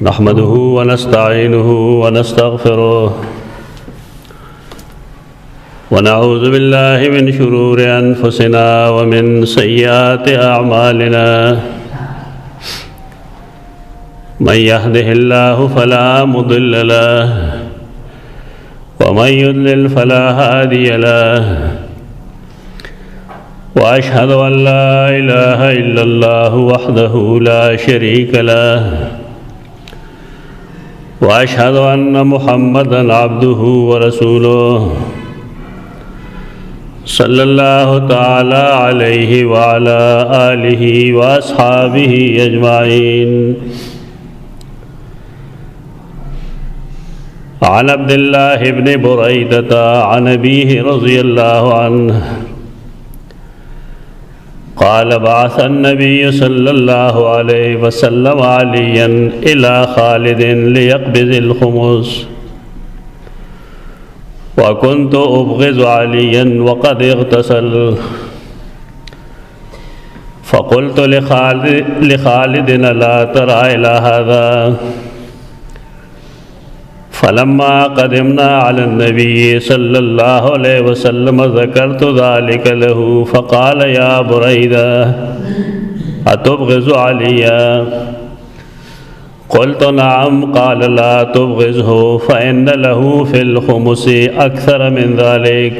نحمده ونستعينه ونستغفره ونعوذ بالله من شرور أنفسنا ومن سيئات أعمالنا من يهده الله فلا مضل له ومن يضلل فلا هادي له وأشهد أن لا إله إلا الله وحده لا شريك له وأشهد أن محمدًا عبده ورسوله صلى الله تعالى عليه وعلى آله وأصحابه أجمعين. عن عبد الله بن بريدة عن أبيه رضي الله عنه قال بعث النبي صلى الله عليه وسلم عليا إلى خالد ليقبض الخمس وكنت أبغض عليا وقد اغتسل فقلت لخالد لا ترى إلى هذا فلما قدمنا على النبي صلى الله عليه وسلم ذكرت ذلك له فقال يا بريدة أتبغض عليا؟ قلت نعم. قال لا تبغضه فإن له في الخمس أكثر من ذلك.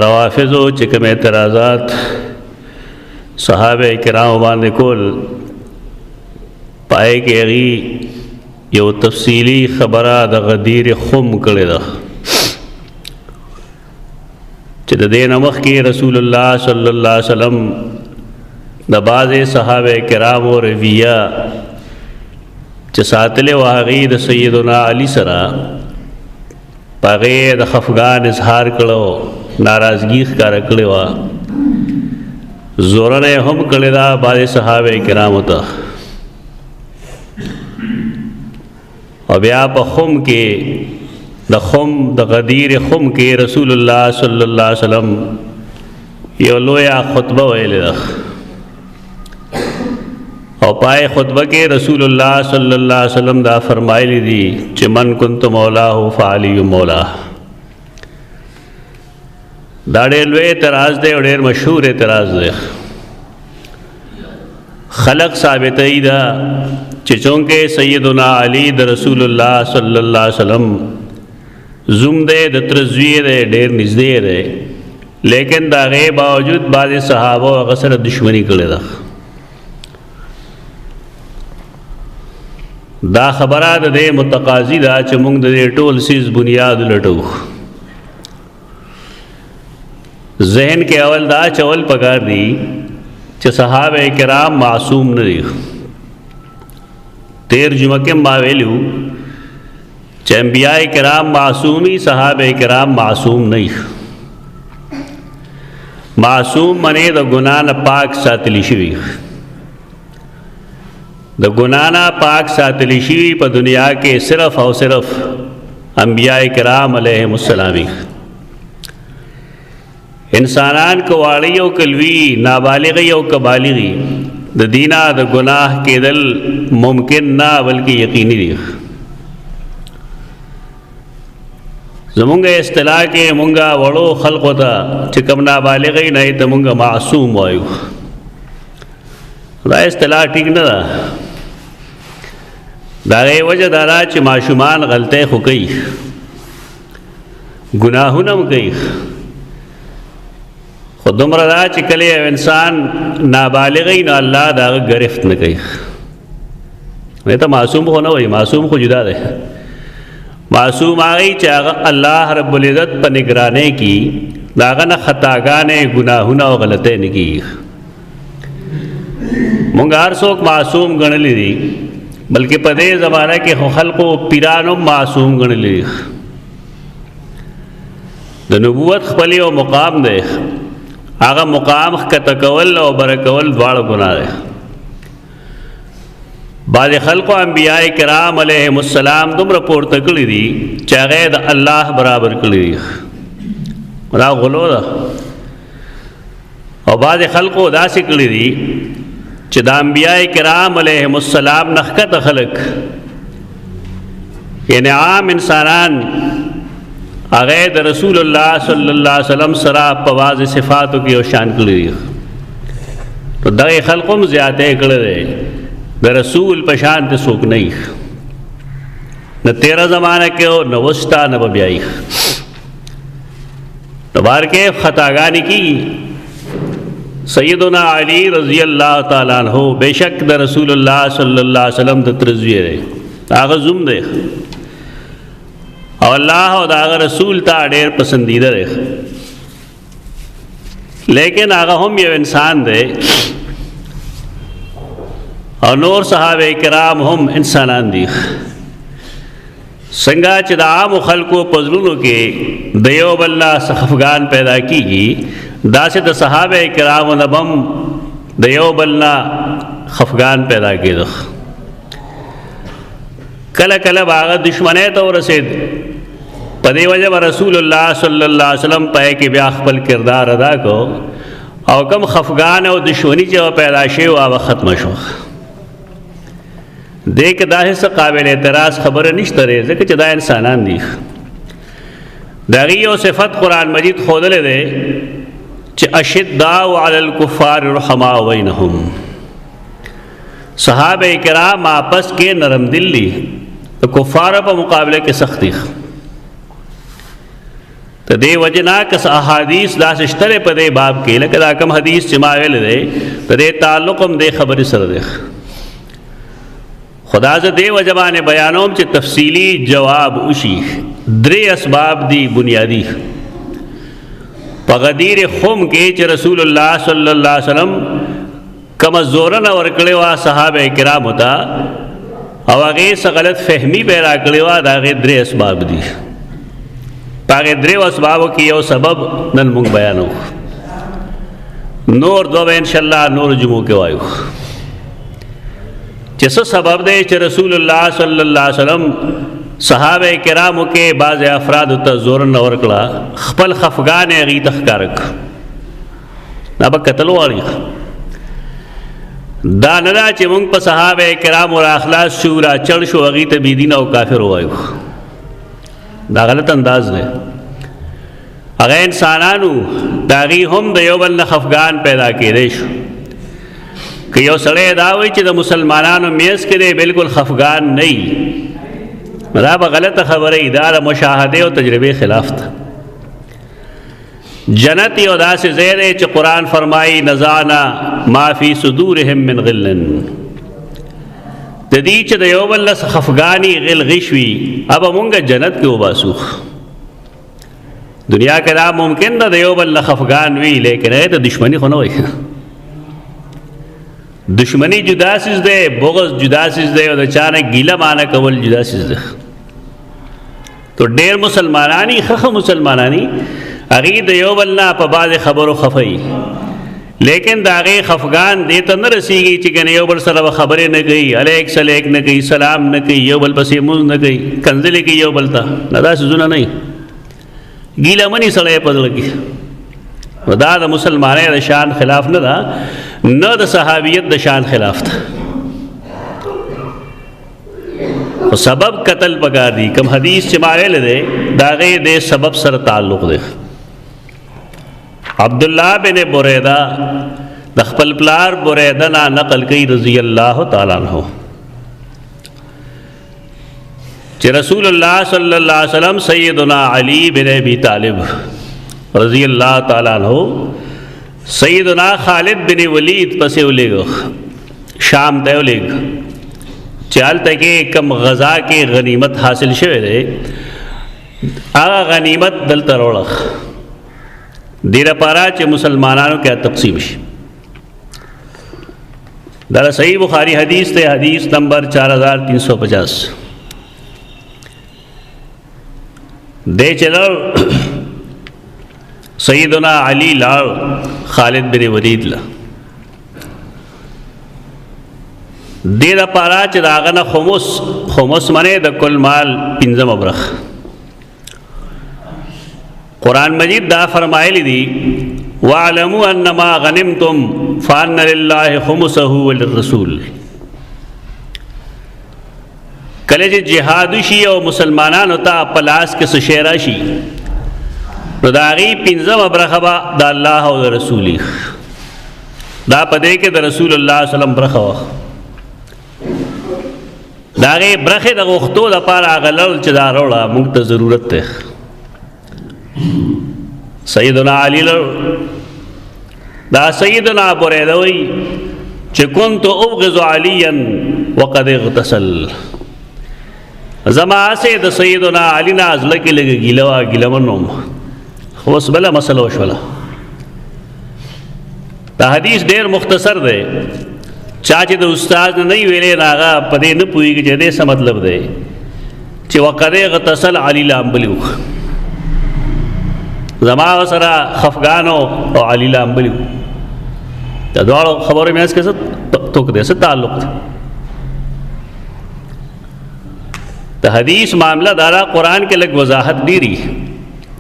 روافضو چکم اعتراضات صحابہ کرام باندې کول پائے کې هغه یو تفصیلی خبره د غدیر خم کړی ده چې د دې نمخ کې رسول الله صلی الله علیه وسلم د بعض صحابه کرام او رویه چې ساتلې واغې د سیدنا علی سره پغې د خفقان اظهار کړو ناراضگی ښکار کړو زورنه هم کړی دا بعض صحابه کرام ته او بیا په خم کې د غدیر خم کې رسول الله صلی الله علیه وسلم یو لویا خطبه ویلې ده او پای خطبه کې رسول الله صلی الله علیه وسلم دا فرمایلی دي چې من كنت مولاه فعلی مولاه. دا ډېر لوی اعتراض دی او ډېر مشهور اعتراض دی. خلق ثابتوي دا چې چونکه سیدنا علی د رسول الله صلی الله علیه وسلم زوم دې د ترزوی دې ډېر نږدې دی لیکن دا غي باوجود بعض صحابه هغه سره دشمنی کړې ده. دا خبره د دې متقاضی ده چې موږ د دې ټول سیز بنیاد لټو. ذهن کې اول دا چول پکار دي چې صحابه کرام معصوم نه دي. تیر جمعہ کے ما ویلو چې انبیاء کرام معصومی صحابه کرام معصوم نہیں. معصوم منی د گناہ نه پاک ساتلی شوی د گناہ نه پاک ساتلی شوی په دنیا کې صرف او صرف انبیاء کرام علیهم السلام. انسانان کو واړی او کلوی نابالغ او کبالغی د دینا د گناہ کېدل ممکن نه بلکې یقیني دي. زمونږ اصطلاح کې مونږه وړو خلقو ته چې کوم نابالغ نه ته مونږه معصوم وایو. دا اصطلاح ټیک نه ده. دا غي وجه دا چې ماشومان غلطۍ خو کوي ګناهونه هم کوي خو دومره دا چې کله یو انسان نابالغ نه الله دا گرفت نه کوي. نه ته معصوم خو نه وایي. معصوم خو جدا ده. معصوم هغه چې هغه الله رب العزت په نگرانی کې داغه نه خطاګانې ګناهونه او غلطۍ نه کوي. مونږ هر څوک معصوم ګڼلې دي بلکې په دې زمانہ کې خو خلقو پیرانو معصوم ګڼلې. د نبوت خپل یو مقام دی. هغه مقام کته کول او برکول دواړه ګناه ده. بعض خلقو انبیاء کرام علیهم السلام دومره پورته کړی دي چې هغه د الله برابر کړی دي. دا غلو ده. او بعض خلقو داسې کړی دي چې د انبیاء کرام علیهم السلام نخکت خلق یعنی عام انسانان هغه د رسول الله صلی الله علیه وسلم سره په واضح صفاتو کې او شان کړی نو دغه خلقوم زیاته کړی د رسول په شان ته څوک نه نہ تیرا زمانہ کے ہو نہ وسطا نہ بیائی تبار کے خطاگانی کی سیدنا علی رضی اللہ تعالیٰ عنہ بے شک دا رسول اللہ صلی اللہ علیہ وسلم دا ترزوی رہے آغا زم دے اور اللہ و دا آغا رسول تا ڈیر پسندیدہ رہے لیکن آغا ہم یہ انسان دے اور نور صحابہ کرام ہم انسانان دی څنګه چې د عام خلکو په زړونو کې د یو بل نه خفګان پیدا کیږي داسې د صحابه کرامو نه بم د یو بل نه خفګان پیدا کېده کله کله هغه دشمنی ته ورسېد په دې وجه رسول الله صلی الله علیه وسلم په کې بیا خپل کردار ادا کو او کم خفګان او دشمنی چې پیدا شي او ختم شو دیکھ داہی قابل اعتراض خبر نشته رہے ځکه چې دا انسانان دي داغي او صفت قرآن مجید خودلې ده چې اشداء علی الکفار رحماء بینهم صحابه کرام آپس کې نرم دل دي کفار په مقابله کې سختی ته دی وجنا کس احادیث دا شتره په دې باب کې لکه دا کم حدیث چې ما ویل ده په دې تعلق هم د خبرې سره ده خدا سے دیو جبان بیانوم چې تفصیلی جواب اوشی درې اسباب دی بنیادی په غدیر خم کې چې رسول الله صلی الله علیه وسلم کم زورن ورکړی وا صحابه کرام ته او هغه څه غلط فهمی پیدا کړی وا دا غي درې اسباب دي پاګه درې اسبابو کې یو سبب نن موږ بیانو نور دو ان شاء الله نور جمعو کې وایو چې څه سبب دی چې رسول الله صلی الله علیه وسلم صحابه کرامو کې بعض افراد ته زور نه ورکړه خپل خفګان یې غي تخکارک دا به قتل والی دا نه دا چې موږ په صحابه کرامو را اخلاص شو را چړ شو غي ته بيدین او کافر وایو دا غلط انداز دی هغه انسانانو داغي هم د یو بل نه خفګان پیدا کېدې شو کہ یو سڑے داوی چې د مسلمانانو میس کې بالکل خفگان نہیں دا به غلط خبره دا د مشاهده او تجربه خلاف ده جنت یو داسې ځای دی چې قرآن فرمایي نزعنا ما فی صدورهم من غل د دې چې د یو بل نه خفګانی غل غش وي اب مونږ جنت کې وباسو دنیا کې دا ممکن ده د یو بل نه خفګان وي لیکن ته دشمنی خو نه وي دشمنی جدا سیز دے بغض جدا سیز دے اور چانے گیلا مانا کول جدا سیز دے تو ډیر مسلمانانی خخ مسلمانانی اغی د یو بلنا په بعض خبرو خفئی لیکن دا اغی خفگان دیتا نہ رسیگی چکن یو بل سره خبریں نہ گئی علیک سلیک نہ گئی سلام نہ گئی یو بل پسی موز نہ گئی کنزلی کی یو بلتا ندا سزونا نہیں گیلا منی سڑے پدل کی دا د مسلمانې د شان خلاف نه دا نه د صحابیت د شان خلاف ده او سبب قتل پکار دی کم حدیث چې مایل ده دا غي د سبب سره تعلق ده عبداللہ بن بریدہ د خپل پلار بریدہ نه نقل کوي رضی الله تعالی عنہ چې رسول الله صلی الله علیه وسلم سیدنا علی بن ابی طالب رضی اللہ تعالیٰ عنہ سیدنا خالد بن ولید پسے اولیگو شام تے اولیگ چالتا کہ کم غزا کے غنیمت حاصل شوئے دے آغا غنیمت دل تروڑخ دیر پارا چے مسلمانانوں کیا تقسیم شی در صحیح بخاری حدیث تے حدیث نمبر 4350 دے چلو سیدنا علی لار خالد بن ولید لا دیر پارا چه داغنا خمس منه دا کل مال پنزم ابرخ قرآن مجید دا فرمائلی دی واعلموا انما غنمتم فان لله خمسه وللرسول. کله چې جهاد شي او مسلمانانو ته پلاس کې سشیرا شي نو دا غي پنځم برخه به د الله او د رسول دا پدې کې د رسول الله صلی الله علیه وسلم برخه دا غي برخه د غختو لپاره غلل چې دا وروړه موږ ته ضرورت ده. سیدنا علی دا سیدنا بریده وی چې كنت ابغض عليا وقد اغتسل. زما سه د سیدنا علی نازل کې لګي ګیلمنوم خو بس بلا مسله وشوله. دا حدیث ډیر مختصر دی چا چې د استاد نه ویلې راغه پدې نه پويږي چې دې څه مطلب دی چې وقد اغتسل علی لامبلیو زما سره خفغانو او علی لامبلیو دا ډول خبره مې اس کې څه توک دې څه تعلق دی. د حدیث معاملہ دارا قرآن کې لږ وضاحت ډیری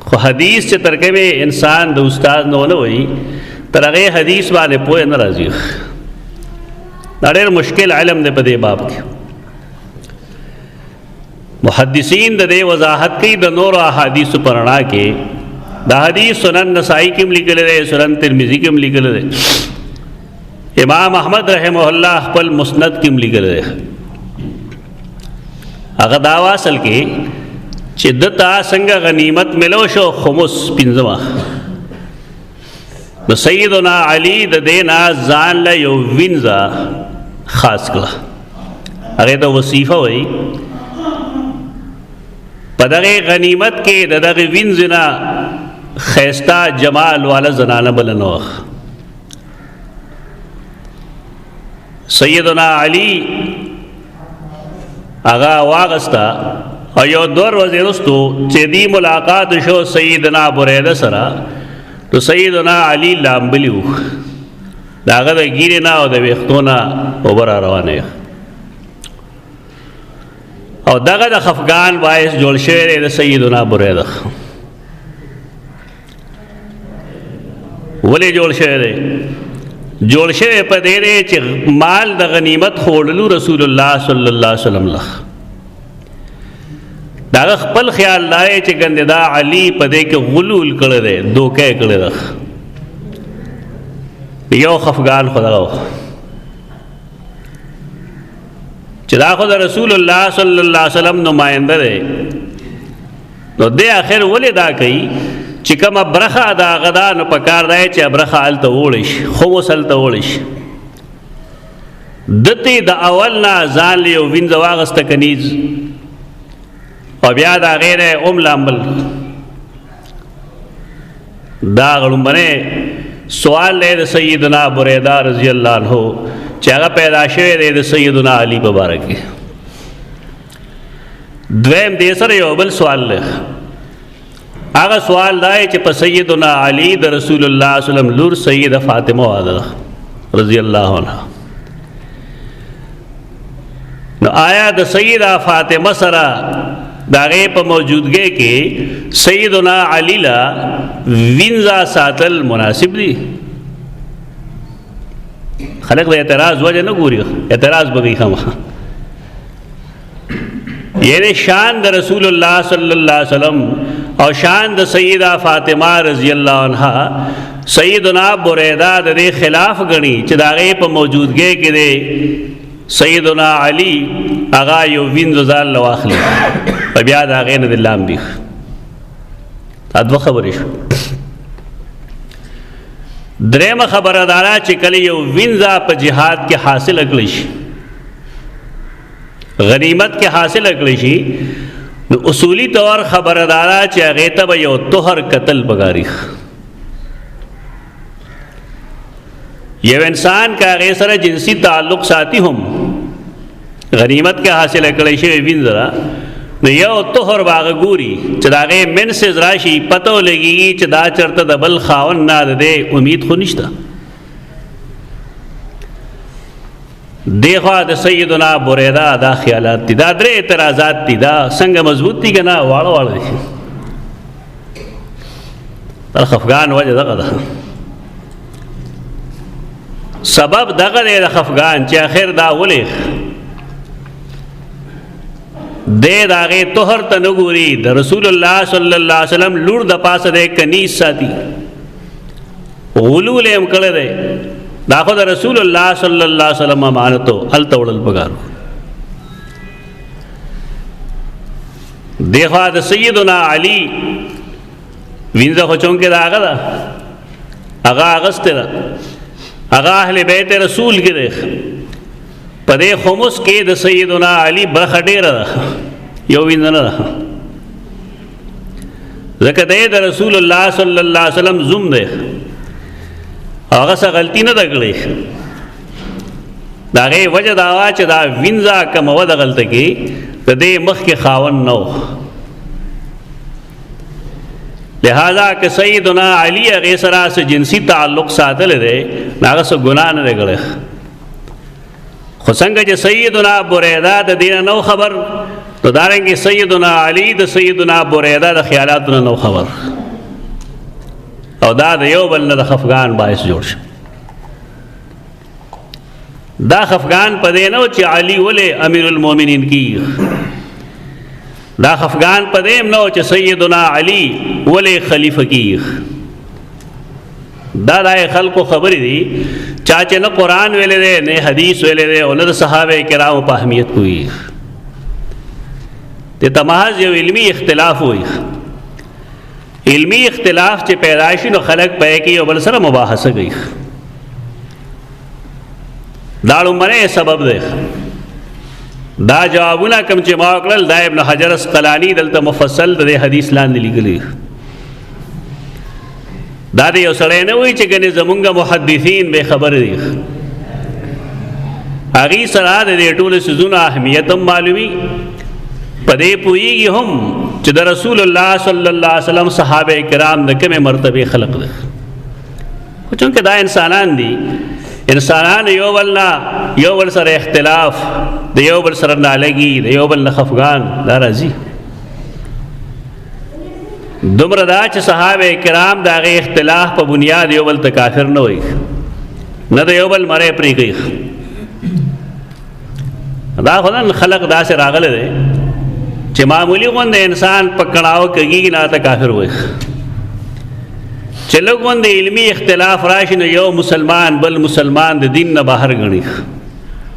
خو حدیث چې ترکمه انسان د استاد نه وي تر هغه حدیث باندې پوهه نه راځي. دا ډېر مشکل علم دی په دې باب کې. محدثین د دې وضاحت کوي د نور احادیث پرانا کې دا حدیث سنن نسائی کې لیکل دی سنن ترمذی کې لیکل دی امام احمد رحمه الله خپل مسند کې لیکل دی. هغه دا واصل کې چې دتا څنګه غنیمت ملو شو خمس پنځمه نو سیدنا علی د دینا ځان له یو وینځه خاص کړه هغه ته وصیفه وای په دغه غنیمت کې دغه وینځنا خیستا جمال والا زنانه بلنو. سیدنا علی هغه واغستا او یو دور وزیرستو چې دی ملاقات شو سیدنا بریده سره تو سیدنا علی لامبلیو داغه د ګیره نه او د وختونه اوبر روانه او دغه د خفغان وایس جوړ شوی د سیدنا بریده ولې جوړ شوی دی جوړ شوی په دې چې مال د غنیمت خوړلو رسول الله صلی الله علیه وسلم له دا خپل خیال لای چې ګنددا علی په دې کې غلول کړی دی دوکه کړی دی یو خفغان خداو چې دا خو د رسول الله صلی الله علیه وسلم نماینده دی نو دې اخر ولې دا کوي چې کومه برخه دا غدا نو پکار دی چې برخه الته وړش خو وسلته وړش دته د اولنا ځان له وینځ واغسته کنيز او بیا دا غیر لامبل دا غړمبنه سوال له سیدنا بریده رضی الله عنه چې هغه پیدا شوی دی د سیدنا علی مبارک دویم دې سره یو بل سوال له هغه سوال دی چې په سیدنا علی د رسول الله صلی الله علیه وسلم لور سیده فاطمه رضی الله عنها نو آیا د سیده فاطمه سره داغه په موجودګۍ کې سیدنا علی لا وینځه ساتل مناسب دي؟ خلق د اعتراض وجه نه ګوري اعتراض بګی خامخ یعنی شان د رسول الله صلی الله علیه وسلم او شان د سیدہ فاطمه رضی الله عنها سیدنا بریده د خلاف غنی چې داغه په موجودګۍ کې دی سیدنا علی اغا یو وینځ ځال لواخلی په بیا داغه نه د لامبیخ ادو خبرې شو. درېم خبردارا چې کله یو وینځه په جهاد کې حاصل کړی شي غنیمت کې حاصل کړی شي نو اصولی طور خبردارا چې هغه ته یو طهر قتل بغاریخ یو انسان کا هغه سره جنسی تعلق ساتي هم غنیمت کې حاصل کړی شي وینځه نو یو طهر باغ ګوري چې داغه من سے راشي پتو لګي چې دا چرته د بل خاون نه ده امید خو نشته. دیخوا د سیدنا بریده دا خیالات دي دا درې اعتراضات دي دا څنګه مضبوط دي کنه واړه واړه دي تر خفغان وجه دغه ده سبب دغه دی د خفګان چې اخر دا ولې دې د هغې طهر ته نه ګوري د رسول الله صلی الله علیه وسلم لور د پاسه دی کنیز ساتي غلول یې هم کړی دی دا خو د رسول الله صلی الله علیه وسلم امانت و هلته وړل پکار دی خوا د سیدنا علی وینځه خو چونکې د هغه ده هغه اغستې ده هغه اهل بیت رسول کې دی په دې خمس کې د سیدنا علی برخه ډېره ده یو وینځه نه ده ځکه دی د رسول الله صلی الله علیه وسلم زوم دی هغه څه غلطي نه ده کړې د هغې وجه دا وه چې دا وینځه کموه د غلطه کې د دې مخکې خاوند نه و لہذا که سیدنا علی هغې سره څه جنسي تعلق ساتلی دی نو هغه څه ګناه نه دی کړی خو څنګه چې سیدنا بریده د دې نه نو خبر نو دارنګې سیدنا علی د سیدنا بریده د خیالاتو نه نو خبر او دا د یو بل نه د خفګان باعث جوړ شو دا خفګان په دې نه و چې علي ولې امیر المؤمنین کی دا خفګان په دې نه و چې سیدنا علی ولې خلیفه کی دا د خلکو خبرې دي چا چې نه قرآن ویلې دی نه حدیث ویلې دی او نه د صحابه کرامو په اهمیت کوي دې ته محض یو علمي اختلاف وي علمی اختلاف چې پیدا شي نو خلک پې کې یو بل سره مباحثه کوي دا لومړی سبب دی دا جوابونه کوم چې ما وکړل دا ابن حجر اسقلاني دلته مفصل د حدیث لاندې لیکلي دا د یو سړی نه وایي چې ګنې زمونږ محدثین بې خبره دي هغې سره د دې ټولو څیزونو اهمیت هم معلومي په دې پوهېږي هم چې د رسول الله صلی الله علیه وسلم صحابه کرام د کومې مرتبې خلق دي خو چونکې دا انسانان دي انسانان یو بل سره اختلاف د یو بل سره نالګي د یو بل نه خفګان دا راځي دومره دا چې صحابه کرام د هغې اختلاف په بنیاد یو بل ته کافر نه وایي نه د یو بل مری پرېږدي دا خو نن خلق داسې راغلی دی چې معمولی غوندې انسان په کړاو کږي نه ته کافر وایي چې لږ غوندې علمي اختلاف راشي نو یو مسلمان بل مسلمان د دین نه بهر ګڼي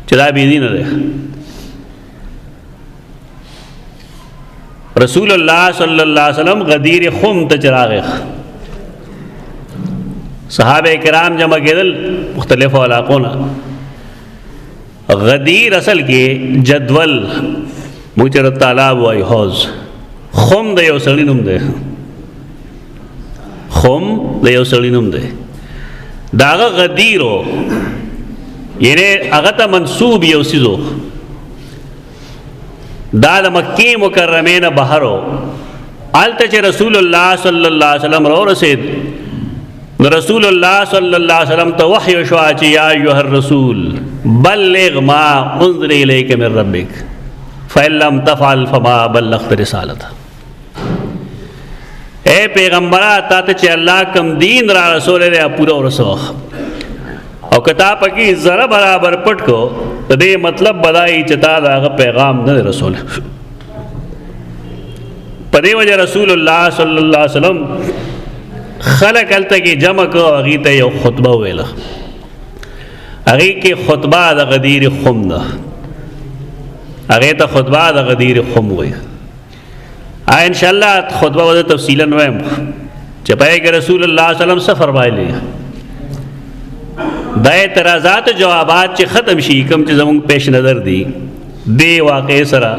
چې دا بېدینه دی رسول الله صلی الله علیه وسلم غدیر خم ته چې راغی صحابه کرام جمع کېدل مختلفو علاقو نه غدیر اصل کې جدول موږ چېرته تالاب وایو حوض خم د یو سړي نوم دی خم د یو سړي نوم دی د هغه غدیرو یعنې هغه ته منسوب یو څیز و دا د مکې مکرمې نه بهر و هلته چې رسول الله صلی الله علیه وسلم راورسېد نو رسول الله صلی الله علیه وسلم ته وحی وشوه چې یا ایها الرسول بلغ ما انزل الیک من ربک فإن لم تفعل فما بلغت رسالته اے پیغمبرہ تا ته چې الله کم دین را رسول دی پورا ورسوه او که تا پکې ذره برابر پټ کو د دې مطلب بدایي چې تا د هغه پیغام نه رسول په دې وجه رسول الله صلی الله علیه وسلم خلق هلته کې جمع کو هغې ته یو خطبه ویله هغې کې خطبه د غدیر خم ده هغې ته خطبه د غدیر خم وایي انشاءالله خطبه به زه تفصیلا وایم چې په هغې کې رسول الله صلی الله علیه وسلم څه فرمایلی دا اعتراضات و جوابات چې ختم شي کوم چې زموږ پیش نظر دي دې واقعې سره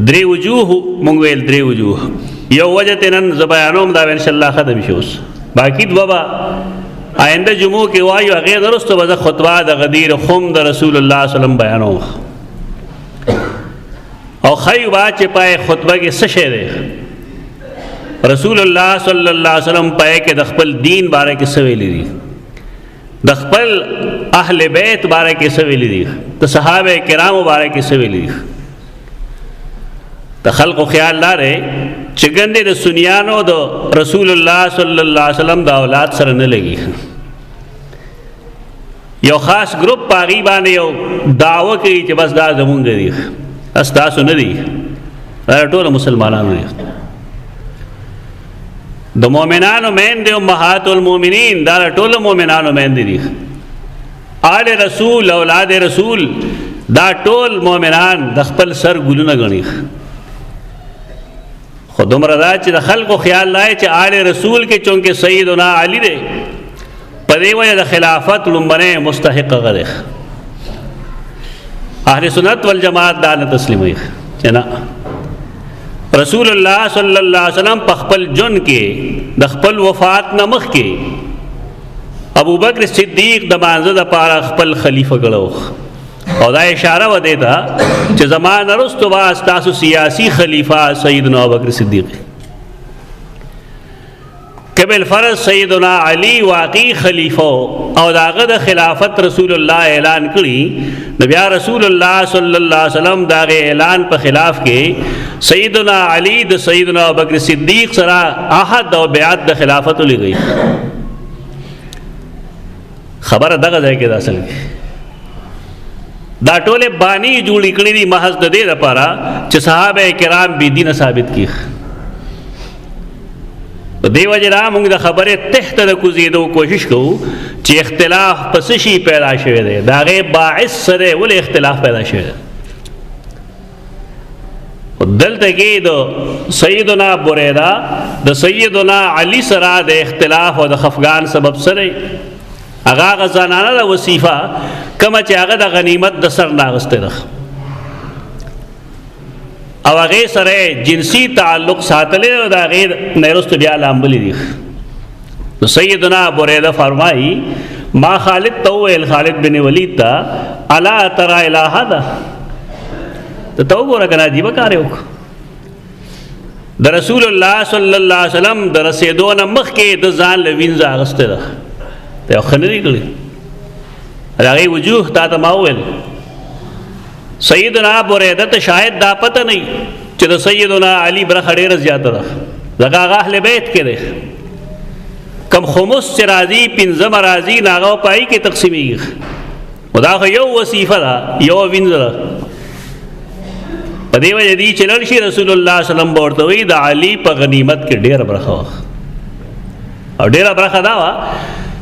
درې وجوه مونږ ویل درې وجوه یو وجه ته نن زه بیانوم دا به انشاءالله ختم شي اوس باقي دوه به آینده جمعو کې وایو هغې نه وروسته به زه خطبه د غدیر خم د رسول الله صلی الله علیه وسلم بیانوم او ښایو به چې پای خطبه کې څه شی دی رسول الله صلی الله علیه وسلم پای کې د خپل دین باره کې څه ویلي دي د خپل اهل بیت باره کې څه ویلي دي د صحابه کرامو باره کې څه ویلي دي د خلقو خیال لاره چې ګندې د سنیانو د رسول الله صلی الله علیه وسلم د اولاد سره نه لګي یو خاص گروپ پاغي باندې یو دعوه کوي چې بس دا زمونږ دی، بس تاسو نه دی، دا ټول مسلمانانو دي. د مؤمنانو میندې امهات المؤمنین دا ټول مؤمنانو میندې دي. آل رسول اولاد رسول دا ټول مؤمنان د خپل سر ګلونه غني. خو دومره دا چې د خلکو خیال لای چې آل رسول کې چونکه سیدنا علی دی په دې وجه د خلافت لومبنه مستحق غره. اهل سنت والجماعت دا نه تسلیموي چې نه، رسول الله صلی الله علیه وسلم په خپل جون کې د خپل وفات نه مخکې ابو بکر صدیق د مانزه د پاره خپل خلیفہ ګڼو او دا اشاره و دیتا چې زمان رستو با استاسو سیاسی خلیفہ سیدنا ابو بکر صدیق قبل فرض سیدنا علی واقعی خلیفہ او داغه د خلافت رسول الله اعلان کړي، نبی رسول الله صلی الله علیه وسلم داغه اعلان په خلاف کې سیدنا علی د سیدنا ابو بکر صدیق سره عهد او بیعت د خلافت لګی. خبره دغه ځای کې اصل کې دا ټوله بانی جوړی کړی دي محض د دې لپاره چې صحابه کرام بی دین ثابت کی. دیو جنا موږ د خبره تحت د کوزیدو کوشش کوو چې اختلاف پس شي پیدا شوی دی، دا غي باعث سره ول اختلاف پیدا شوی دی. دلته کې د سیدنا بریده د سیدنا علی سره د اختلاف او د خفقان سبب سره هغه غزانانه د وصیفه کما چې هغه د غنیمت د سر ناغسته ده او هغه سره جنسی تعلق ساتل او د هغه نهرست بیا لامبلی دي. سیدنا بریده فرمایي ما خالد تو ال خالد بن ولید تا الا ترى الى هذا ته وګوره کنه دی وکاره وک د رسول الله صلی الله علیه وسلم د رسیدونه مخ کې د ځان لوینځه اغسته ده ته خنري کړی هغه وجوه تا ته ماول سیدنا بریده ته شاید دا پته نه چې د سیدنا علی برخه ډیره زیاته ده، دغه اهل بیت کې ده کم خمس چې راځي پنځم راځي ناغه پای کې تقسیمېږي او دا یو وصیفه ده یو وینځه ده. په دې وجه دي چې لړشي رسول الله صلی الله علیه وسلم ورته وی د علی په غنیمت کې ډیره برخه او ډیره برخه دا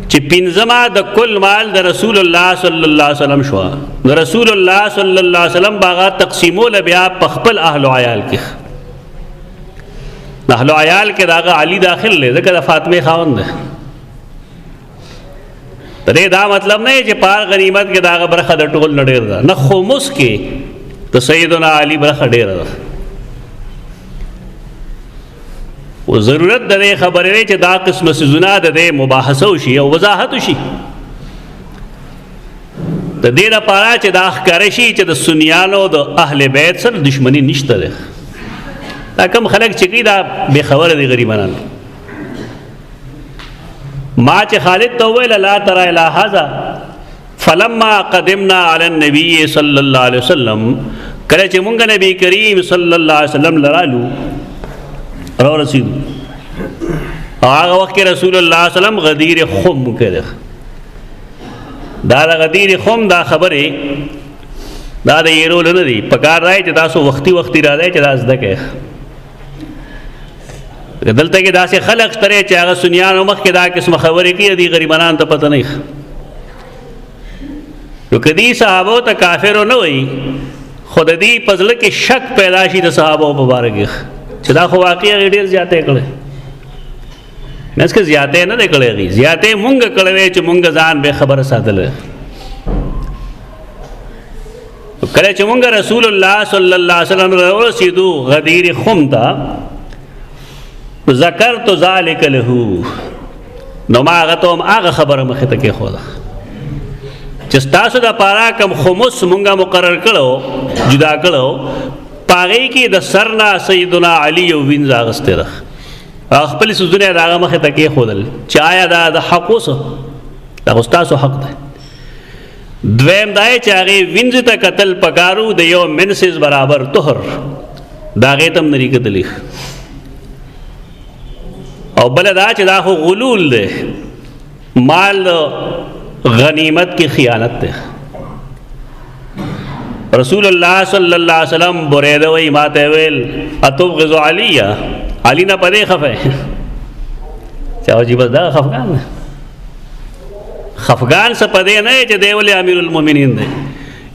چې پنځما د کل مال د رسول الله صلی الله علیه وسلم شو، د رسول الله صلی الله علیه وسلم باغ تقسیمول بیا په خپل اهل او عیال کې، اهل او عیال کې داغه علی داخل لې ځکه د فاطمه خاوند ده. ته دا مطلب نه چې پار غنیمت کې داغه برخه د ټول نډیر ده، نه خمس کې د سیدنا علی برخه ډیر ده. و ضرورت د خبرې چې دا قسم سيزونه د مباحثه وشي او وضاحت وشي د دې لپاره چې دا ښکار شي چې د سنیانو د اهل بیت سره دشمنی نشته ده. دا کوم خلک چې دا به خبره دي غریبانان ما چې خالد تو ویل لا ترى الى هذا فلما قدمنا على النبي صلى الله عليه وسلم کله چې مونږ نبی کریم صلی الله علیه وسلم لرالو او رسید هغه وخت رسول الله صلی الله علیه وسلم غدیر خم کړه. دا غدیر خم دا خبره دا د یرول نه دی پکار راځي چې تاسو وختي راځي چې تاسو دغه دلته کې داسې خلق ترې چې هغه سنیانو مخ کې دا قسم خبرې کوي دي غریبانان ته پته نه. نو کدی صحابه ته کافر نه وي خود دې پزله کې شک پیدا شي د صحابه مبارک چې دا خو واقعي ډېر زیاته کړي نه څه زیاته نه کړي زیاته مونږ کړي چې مونږ ځان به خبر ساتل. کله چې مونږ رسول الله صلی الله علیه وسلم رسیدو غدیر خمتا ذکرت ذلک له نو ما غتوم هغه خبره مخه ته کې خوده چې تاسو د پارا کم خمس مونږه مقرر کړو جدا کړو پاره کې د سرنا سیدنا علی او وینځه غستره خپل سوزونه داغه مخه ته کې خودل چې آیا دا د حق وسه دا استادو حق ده. دویم دای چې هغه وینځه ته قتل پکارو د یو منسز برابر طهر داغه تم نری کتلی او بل دا چې دا خو غلول ده مال गनीमत की खियानत थे। रसूलुल्लाह सल्लल्लाहु अलैहि वसल्लम बुरैदा व इमाते वेल अतुबग़िज़ु अलिया अली ना पदे खफे चाहो जी बस दा खफगान खफगान से पदे नहीं च देवले अमीरुल मोमिनीन दे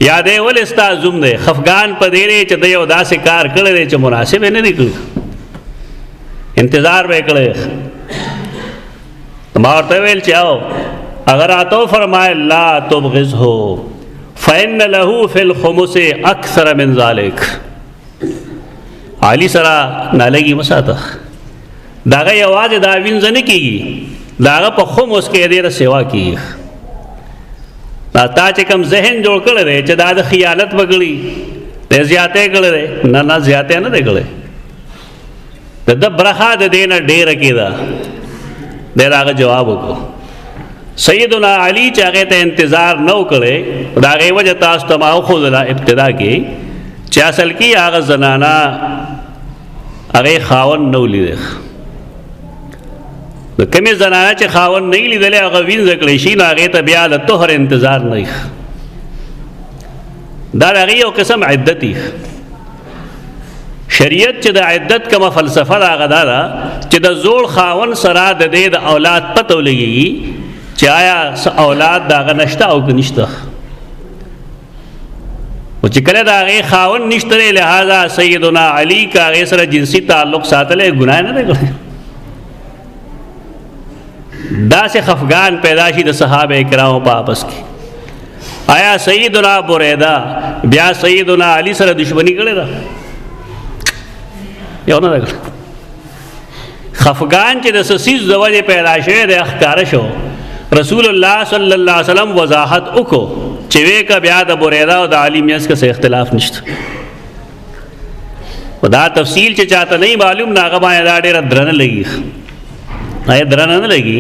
या देवले स्ता जुम दे खफगान पदे रे च दे उदा से कार कड़े रे च मुनासिब है नहीं निकल इंतजार में कड़े मारते वेल चाहो अगर आतो फरमाए ला तुबग़िज़ हो फ़इन्न लहू फ़िल खुमुसे अक्सर मिन ज़ालिक आली सरा नालेगी मसाता दागा ये आवाज़ दाविन जने कीगी दागा पर खुमुस के देर सेवा की ता चे कम जहन जोड़ कर रहे चे दादा खियानत बगड़ी दे ज़्यादे कर रहे ना ज़्यादे ना दे करे दब ब्रखा दे देना डेर अकेदा दे दागा जवाब को सैयदुना अली चाहे ते इंतज़ार न करे दागे वजह तास तमाओ खुदला इब्तिदा की चासल की आग जनाना अगे खावन न ली देख तो कमे जनाना चे खावन नहीं ली दले अगर विन जकलेशी ना आगे तबियाद तो हर इंतज़ार नहीं दार आगे वो किस्म इद्दती शरीयत चे दा इद्दत का फ़लसफ़ा आगा दारा चे दा जोड़ खावन सरा दे दा औलाद पतो लगेगी चाया औलाद दागा नश्ता और निश्ता वो चिकले दागे खावन निश्तरे लिहाजा सैयदुना अली का आगे सर जिनसी ताल्लुक़ सातले गुनाह न देखे दा से खफगान पैदाशी द सहाबे इकराम पापस की आया सैयदुना बुरैदा ब्या सैयदुना अली सर दुश्मनी करे दा यो ना देख खफगान चे दसीज दवाजे पैदाशे दे अखकारश हो रसूलुल्लाह सल्लल्लाहु अलैहि वसल्लम वजाहत उको चिवे का ब्याद बुरैदा और आलिमियस का से इख्तिलाफ निश्त दा तफसील चे चाहता नहीं मालूम नागमा दाड़े द्रन लगी आए द्रन न लगी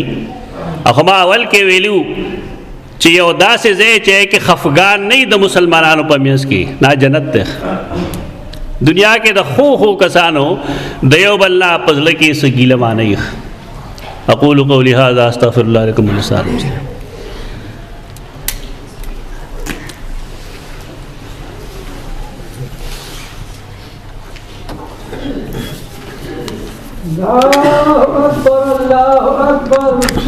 अखमा अवल के वेलू चे उदा से जे चे कि खफगान नहीं द मुसलमानों पमियस की ना जन्नत दुनिया के द खो कसानो दयो बल्ला पजल की सगील मानी अक़ूलु क़ौली हाज़ा अस्तग़फ़िरुल्लाह लकुम व लिसाइरिल मुस्लिमीन। अल्लाहु अकबर अल्लाहु अकबर।